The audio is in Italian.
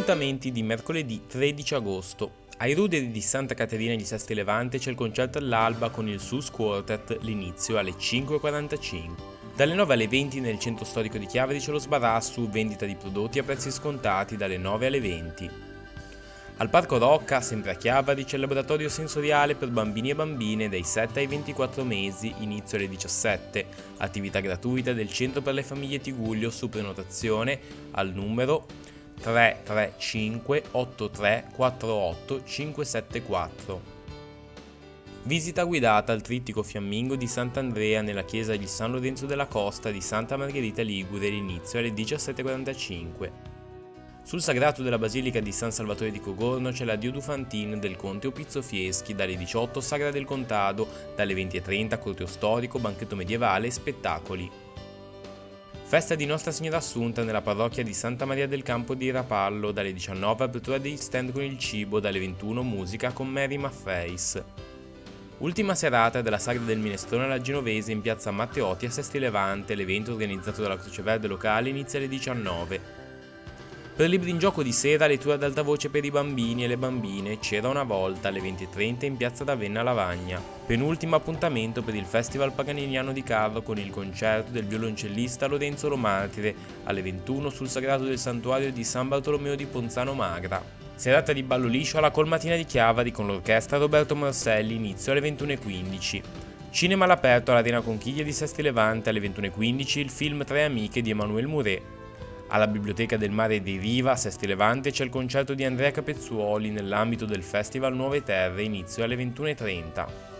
Appuntamenti di mercoledì 13 agosto. Ai Ruderi di Santa Caterina di Sesti Levante c'è il concerto all'alba con il Sus Quartet, l'inizio alle 5:45. Dalle 9 alle 20 nel centro storico di Chiavari c'è lo Sbarassu, vendita di prodotti a prezzi scontati dalle 9 alle 20. Al Parco Rocca, sempre a Chiavari, c'è il laboratorio sensoriale per bambini e bambine dai 7 ai 24 mesi, inizio alle 17, attività gratuita del Centro per le Famiglie Tigullio su prenotazione al numero 335 8348 574. Visita guidata al Trittico Fiammingo di Sant'Andrea nella chiesa di San Lorenzo della Costa di Santa Margherita Ligure, l'inizio alle 17:45. Sul sagrato della Basilica di San Salvatore di Cogorno c'è la Dio du Fantin del Conte Opizzo Fieschi, dalle 18 Sagra del Contado, dalle 20:30 corteo storico, banchetto medievale e spettacoli. Festa di Nostra Signora Assunta nella parrocchia di Santa Maria del Campo di Rapallo, dalle 19 apertura degli stand con il cibo, dalle 21 musica con Mary Maffeis. Ultima serata della Sagra del Minestrone alla Genovese in piazza Matteotti a Sesti Levante, l'evento organizzato dalla Croce Verde locale inizia alle 19. Per libri in gioco di sera, lettura ad alta voce per i bambini e le bambine, C'era una volta alle 20:30 in piazza Ravenna a Lavagna. Penultimo appuntamento per il Festival Paganiniano di Carlo con il concerto del violoncellista Lorenzo Lo Martire alle 21 sul sagrato del santuario di San Bartolomeo di Ponzano Magra. Serata di ballo liscio alla Colmatina di Chiavari con l'orchestra Roberto Morselli, inizio alle 21:15. Cinema all'aperto all'Arena Conchiglie di Sesti Levante alle 21:15 il film Tre amiche di Emmanuel Mouret. Alla Biblioteca del Mare di Riva, a Sesti Levante, c'è il concerto di Andrea Capezzuoli nell'ambito del Festival Nuove Terre, inizio alle 21:30.